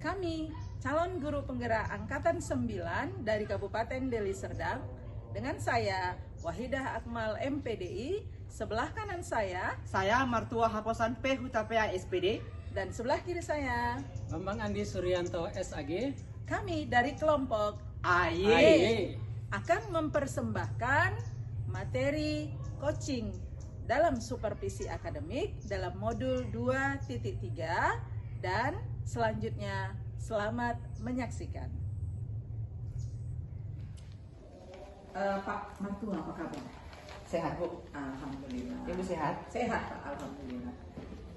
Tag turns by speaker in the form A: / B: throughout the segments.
A: Kami, calon guru penggerak Angkatan 9 dari Kabupaten Deli Serdang, dengan saya, Wahidah Akmal MPDI, sebelah kanan saya
B: Martua Haposan P. Hutapea SPD,
A: dan sebelah kiri saya,
C: Bambang Andi Suryanto SAG.
A: kami dari kelompok
B: AY
A: akan mempersembahkan materi coaching dalam supervisi akademik dalam modul 2.3 dan selanjutnya selamat menyaksikan. Pak Martua, apa kabar?
B: Sehat Bu?
A: Alhamdulillah.
B: Ibu sehat?
A: Sehat Pak, alhamdulillah.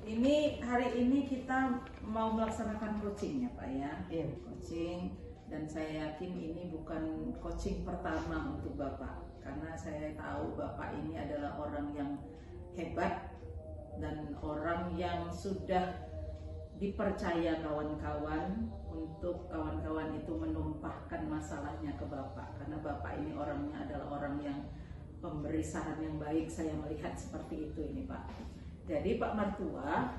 A: Ini hari ini kita mau melaksanakan coaching ya Pak ya.
B: Iya.
A: Coaching, dan saya yakin ini bukan coaching pertama untuk Bapak, karena saya tahu Bapak ini adalah orang yang hebat dan orang yang sudah dipercaya kawan-kawan untuk kawan-kawan itu menumpahkan masalahnya ke Bapak, karena Bapak ini orangnya adalah orang yang pemberi saran yang baik. Saya melihat seperti itu ini Pak. Jadi Pak Martua,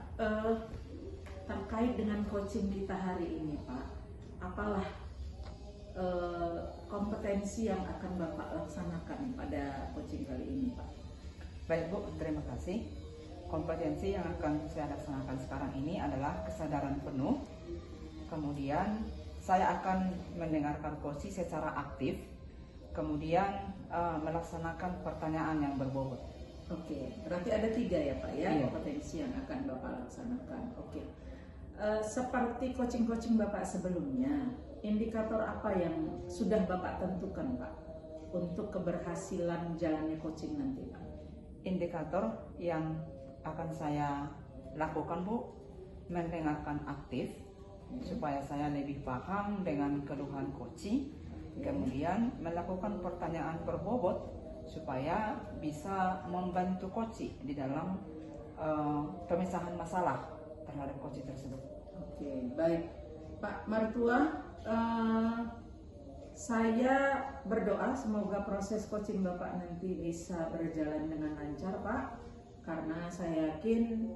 A: terkait dengan coaching kita hari ini Pak, apalah kompetensi yang akan Bapak laksanakan pada coaching kali ini Pak?
B: Baik Bu, terima kasih. Kompetensi yang akan saya laksanakan sekarang ini adalah kesadaran penuh. Kemudian saya akan mendengarkan coaching secara aktif. Kemudian melaksanakan pertanyaan yang berbobot.
A: Oke, berarti ada 3 ya Pak ya,
B: Iya.
A: kompetensi yang akan Bapak laksanakan. Oke, seperti coaching-coaching Bapak sebelumnya, indikator apa yang sudah Bapak tentukan Pak untuk keberhasilan jalannya coaching nanti Pak?
B: Indikator yang akan saya lakukan Bu, mendengarkan aktif supaya saya lebih paham dengan keluhan coaching. Kemudian melakukan pertanyaan berbobot supaya bisa membantu coaching di dalam pemisahan masalah terhadap coaching tersebut.
A: Oke, baik Pak Martua, saya berdoa semoga proses coaching Bapak nanti bisa berjalan dengan lancar Pak, karena saya yakin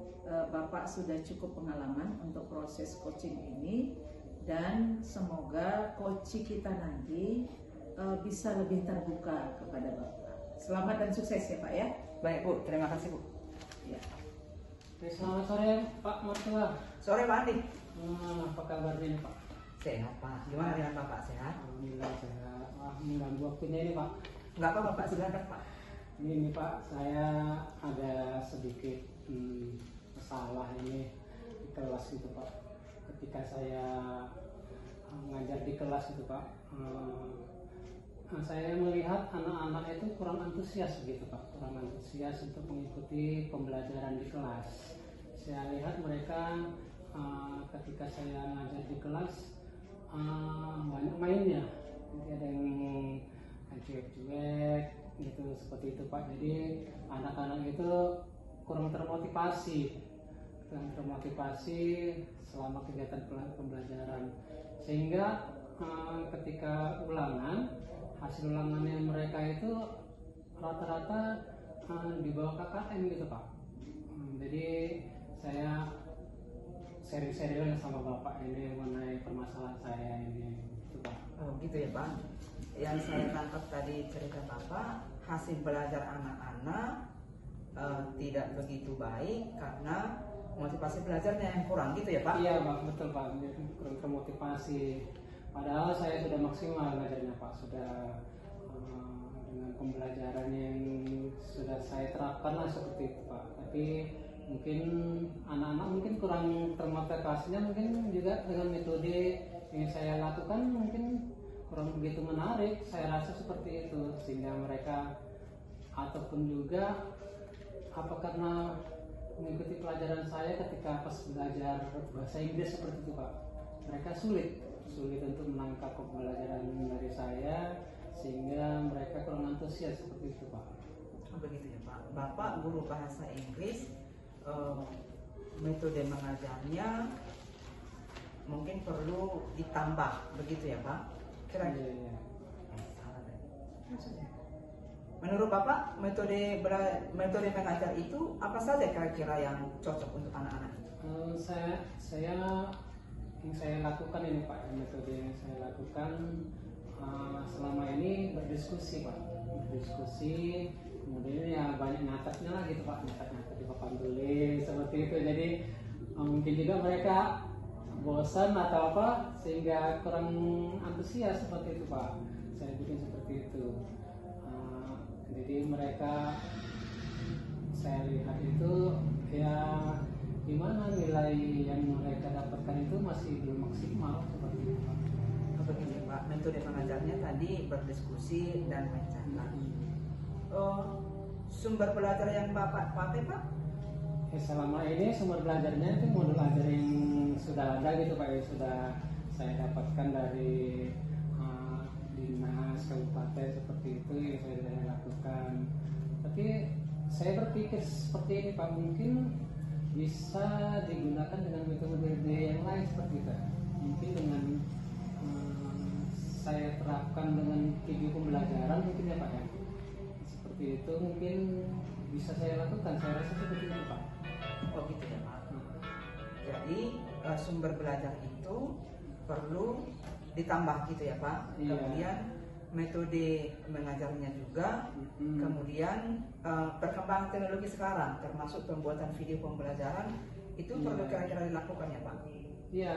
A: Bapak sudah cukup pengalaman untuk proses coaching ini, dan semoga coaching kita nanti bisa lebih terbuka kepada Bapak. Selamat dan sukses ya Pak ya.
B: Baik Bu, terima kasih Bu.
A: Ya.
C: Selamat sore Pak Martua.
B: Sore Pak Andi.
C: Apa kabarnya nih Pak?
B: Sehat Pak. Gimana dengan Bapak, sehat?
C: Alhamdulillah sehat. Wah, mengganggu waktunya ini Pak.
B: Enggak apa-apa Pak, silakan Pak.
C: Ini Pak, saya ada sedikit masalah ini di kelas gitu Pak. Ketika saya mengajar di kelas gitu Pak, saya melihat anak-anak itu kurang antusias gitu Pak, kurang antusias untuk mengikuti pembelajaran di kelas. Saya lihat mereka ketika saya mengajar di kelas banyak mainnya, jadi ada yang cuek-cuek gitu, seperti itu Pak. Jadi anak-anak itu kurang termotivasi selama kegiatan pembelajaran, sehingga ketika hasil ulangannya mereka itu rata-rata di bawah KKM gitu Pak. Jadi saya sharing sama Bapak ini mengenai permasalahan saya ini gitu Pak.
B: Oh gitu ya Pak. Yang saya tangkap tadi cerita Bapak, hasil belajar anak-anak tidak begitu baik karena motivasi belajarnya yang kurang gitu ya Pak?
C: Iya Pak, betul Pak, kurang termotivasi. Padahal saya sudah maksimal belajarnya Pak, sudah dengan pembelajaran yang sudah saya terapkan lah seperti itu Pak. Tapi mungkin anak-anak mungkin kurang termotivasinya, mungkin juga dengan metode yang saya lakukan mungkin kurang begitu menarik, saya rasa seperti itu, sehingga mereka ataupun juga apa karena mengikuti pelajaran saya ketika pas belajar bahasa Inggris seperti itu Pak, mereka sulit untuk menangkap pembelajaran dari saya, sehingga mereka kurang antusias seperti itu Pak.
B: Oh, begitu ya Pak. Bapak guru bahasa Inggris, metode mengajarnya mungkin perlu ditambah begitu ya Pak? Kira-kira.
C: Iya.
B: Menurut Bapak metode mengajar itu apa saja kira-kira yang cocok untuk anak-anak?
C: Saya yang saya lakukan ini Pak, metode yang saya lakukan selama ini berdiskusi Pak, berdiskusi, kemudian ya banyak nyatetnya lah gitu Pak, nyatet di papan tulis seperti itu. Jadi mungkin juga mereka bosan atau apa sehingga kurang antusias seperti itu Pak. Saya bikin seperti itu. Jadi mereka, saya lihat itu ya gimana nilai yang mereka dapatkan itu masih belum maksimal seperti itu Pak.
B: Begini Pak, metode mengajarnya tadi berdiskusi dan mencatat. Sumber belajar yang Bapak pakai Pak?
C: Ya, selama ini sumber belajarnya itu modul ajar yang sudah ada gitu Pak, ya sudah saya dapatkan dari dinas kabupaten seperti itu yang saya lakukan. Tapi saya berpikir seperti ini Pak, mungkin bisa digunakan dengan metode yang lain seperti itu. Mungkin dengan saya terapkan dengan video pembelajaran mungkin ya Pak ya. Seperti itu mungkin bisa saya lakukan. Saya rasa seperti itu Pak.
B: Oh gitu ya Pak. Jadi sumber belajar itu perlu ditambah gitu ya Pak.
C: Iya.
B: Kemudian metode mengajarnya juga, kemudian perkembangan teknologi sekarang termasuk pembuatan video pembelajaran itu perlu kira-kira dilakukan ya Pak.
C: Iya,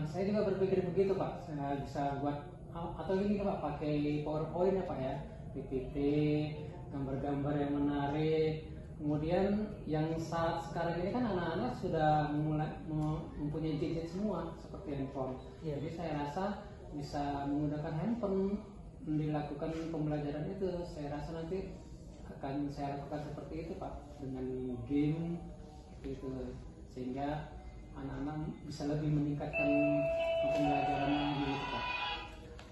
C: saya juga berpikir begitu Pak. Saya bisa buat atau gini Pak, pakai PowerPoint ya Pak ya, PPT, gambar-gambar yang menarik. Kemudian yang saat sekarang ini kan anak-anak sudah mulai mempunyai gadget semua seperti handphone.
B: Iya.
C: Jadi saya rasa bisa menggunakan handphone dilakukan pembelajaran itu. Saya rasa nanti akan saya lakukan seperti itu Pak, dengan game itu, sehingga anak-anak bisa lebih meningkatkan pembelajaran gitu Pak.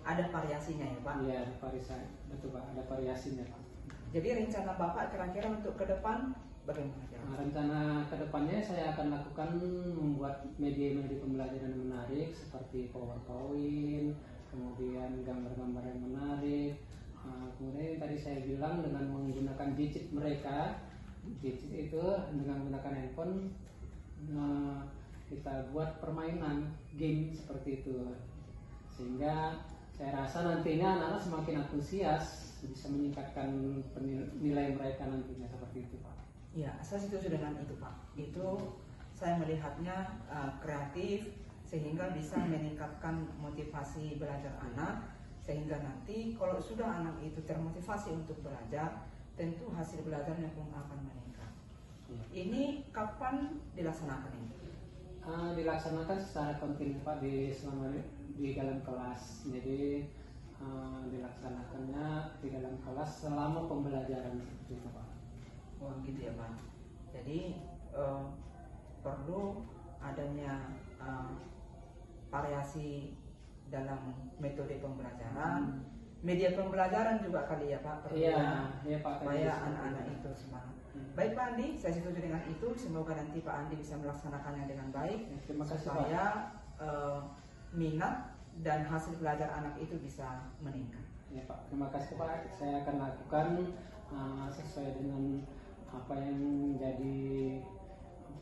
B: Ada variasinya ya Pak.
C: Iya, variasi, betul Pak, ada variasinya Pak.
B: Jadi rencana Bapak kira-kira untuk ke depan bagaimana kira-kira?
C: Rencana kedepannya saya akan lakukan membuat media-media pembelajaran yang menarik seperti PowerPoint, kemudian gambar-gambar yang menarik. Kemudian tadi saya bilang dengan menggunakan gadget mereka, gadget itu dengan menggunakan handphone, kita buat permainan game seperti itu, sehingga saya rasa nantinya anak-anak semakin antusias, bisa meningkatkan nilai mereka nantinya seperti itu Pak.
B: Ya, saya setuju dengan itu Pak. Itu saya melihatnya kreatif sehingga bisa meningkatkan motivasi belajar anak, sehingga nanti kalau sudah anak itu termotivasi untuk belajar, tentu hasil belajarnya pun akan meningkat. Ini kapan dilaksanakan ini?
C: Dilaksanakan secara kontinu Pak selama di dalam kelas. Jadi dilaksanakannya di dalam kelas selama pembelajaran seperti itu Pak.
B: Oh gitu ya Pak. Jadi perlu adanya variasi dalam metode pembelajaran, media pembelajaran juga kali ya Pak. Perlu
C: Iya Pak.
B: supaya anak-anak itu semangat. Baik Pak Andi, saya setuju dengan itu. Semoga nanti Pak Andi bisa melaksanakannya dengan baik.
C: Terima kasih
B: supaya minat dan hasil belajar anak itu bisa meningkat.
C: Ya Pak, terima kasih Pak. Saya akan lakukan sesuai dengan apa yang menjadi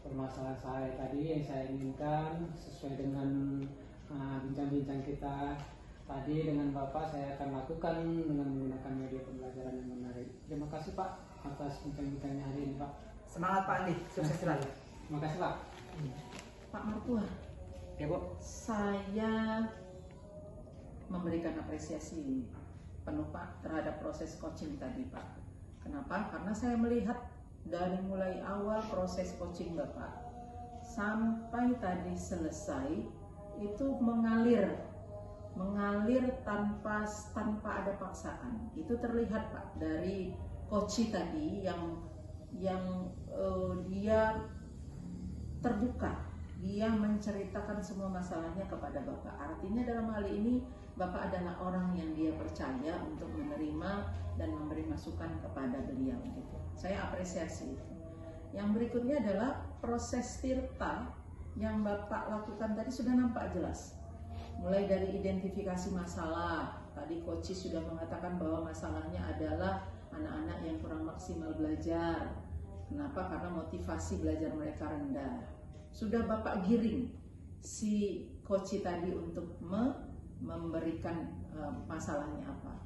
C: permasalahan saya tadi, yang saya inginkan, sesuai dengan bincang-bincang kita tadi dengan Bapak. Saya akan lakukan dengan menggunakan media pembelajaran yang menarik. Terima kasih Pak atas bincang-bincangnya hari ini Pak.
B: Semangat Pak Andi, sukses selalu.
C: Terima kasih Pak.
A: Pak Mertua,
B: Ya Bu.
A: saya memberikan apresiasi penuh Pak terhadap proses coaching tadi Pak. Kenapa? Karena saya melihat dari mulai awal proses coaching Bapak sampai tadi selesai itu mengalir tanpa ada paksaan. Itu terlihat Pak dari coach tadi yang dia terbuka, dia menceritakan semua masalahnya kepada Bapak. Artinya dalam hal ini Bapak adalah orang yang dia percaya untuk menerima dan memberi masukan kepada beliau gitu. Saya apresiasi itu. Yang berikutnya adalah proses Tirta yang Bapak lakukan tadi sudah nampak jelas. Mulai dari identifikasi masalah, tadi coach sudah mengatakan bahwa masalahnya adalah anak-anak yang kurang maksimal belajar. Kenapa? Karena motivasi belajar mereka rendah. Sudah Bapak giring si coach tadi untuk memberikan masalahnya apa.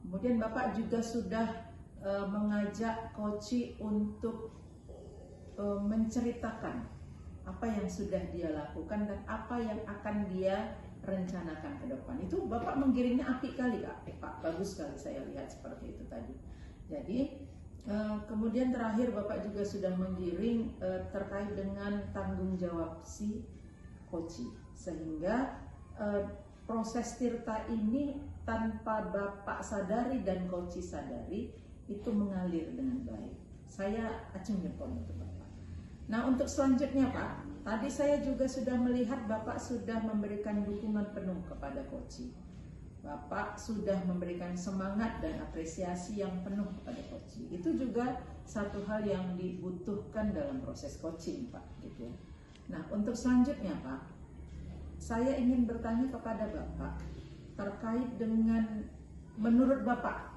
A: Kemudian Bapak juga sudah mengajak coach untuk menceritakan apa yang sudah dia lakukan dan apa yang akan dia rencanakan ke depan. Itu Bapak menggiringnya apik kali Pak, bagus sekali saya lihat seperti itu tadi. Jadi kemudian terakhir Bapak juga sudah menggiring terkait dengan tanggung jawab si coach, sehingga proses tirta ini tanpa Bapak sadari dan coach sadari itu mengalir dengan baik. Saya acung jempol untuk Bapak. Nah, untuk selanjutnya Pak, tadi saya juga sudah melihat Bapak sudah memberikan dukungan penuh kepada coach. Bapak sudah memberikan semangat dan apresiasi yang penuh kepada coach. Itu juga satu hal yang dibutuhkan dalam proses coaching Pak, gitu ya. Nah, untuk selanjutnya Pak, saya ingin bertanya kepada Bapak terkait dengan menurut Bapak,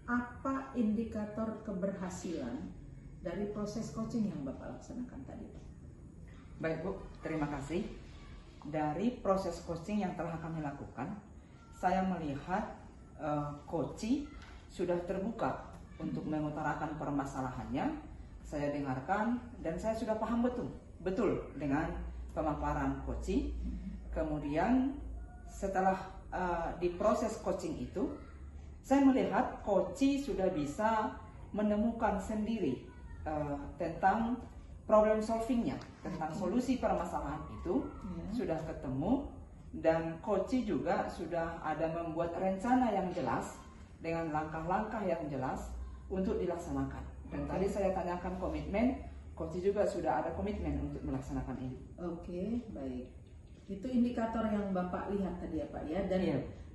A: apa indikator keberhasilan dari proses coaching yang Bapak laksanakan tadi Pak?
B: Baik Bu, terima kasih. Dari proses coaching yang telah kami lakukan, saya melihat coach sudah terbuka untuk mengutarakan permasalahannya. Saya dengarkan dan saya sudah paham betul dengan pemaparan coach. Kemudian setelah di proses coaching itu, saya melihat coach sudah bisa menemukan sendiri tentang problem solvingnya, tentang solusi permasalahan itu sudah ketemu, dan coach juga sudah ada membuat rencana yang jelas dengan langkah-langkah yang jelas untuk dilaksanakan. Dan tadi saya tanyakan komitmen, coach juga sudah ada komitmen untuk melaksanakan ini.
A: Oke, baik. Itu indikator yang Bapak lihat tadi ya Pak ya,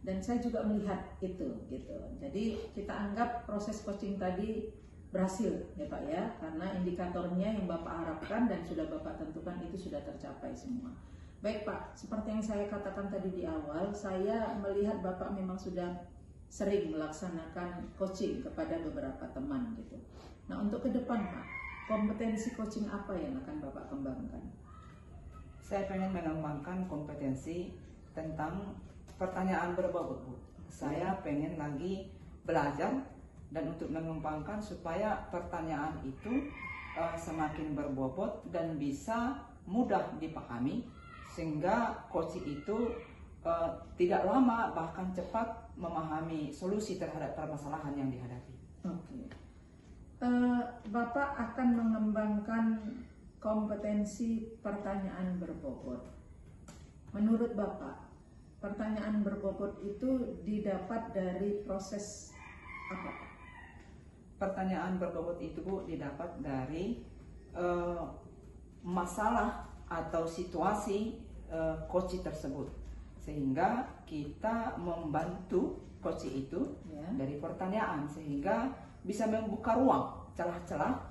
A: dan saya juga melihat itu gitu. Jadi kita anggap proses coaching tadi berhasil ya Pak ya, karena indikatornya yang Bapak harapkan dan sudah Bapak tentukan itu sudah tercapai semua. Baik Pak, seperti yang saya katakan tadi di awal, saya melihat Bapak memang sudah sering melaksanakan coaching kepada beberapa teman gitu. Nah, untuk ke depan Pak, kompetensi coaching apa yang akan Bapak kembangkan?
B: Saya pengen mengembangkan kompetensi tentang pertanyaan berbobot Bu. Saya pengen lagi belajar dan untuk mengembangkan supaya pertanyaan itu semakin berbobot dan bisa mudah dipahami, sehingga coach itu tidak lama bahkan cepat memahami solusi terhadap permasalahan yang dihadapi.
A: Oke. Bapak akan mengembangkan kompetensi pertanyaan berbobot. Menurut Bapak, pertanyaan berbobot itu didapat dari proses apa?
B: Pertanyaan berbobot itu Bu didapat dari masalah atau situasi coach tersebut, sehingga kita membantu coach itu dari pertanyaan sehingga bisa membuka ruang celah-celah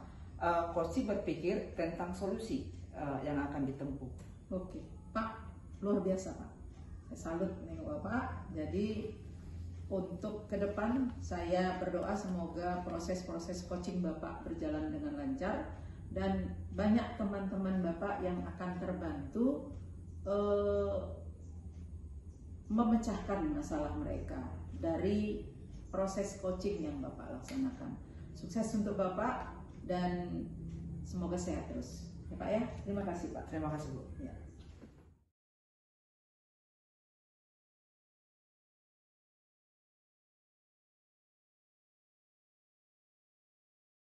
B: coach berpikir tentang solusi yang akan ditempuh.
A: Oke, Pak, luar biasa Pak. Saya salut dengan Bapak. Jadi untuk ke depan saya berdoa semoga proses-proses coaching Bapak berjalan dengan lancar dan banyak teman-teman Bapak yang akan terbantu memecahkan masalah mereka dari proses coaching yang Bapak laksanakan. Sukses untuk Bapak dan semoga sehat terus. Ya Pak ya, terima kasih Pak.
B: Terima kasih Bu.
A: Ya.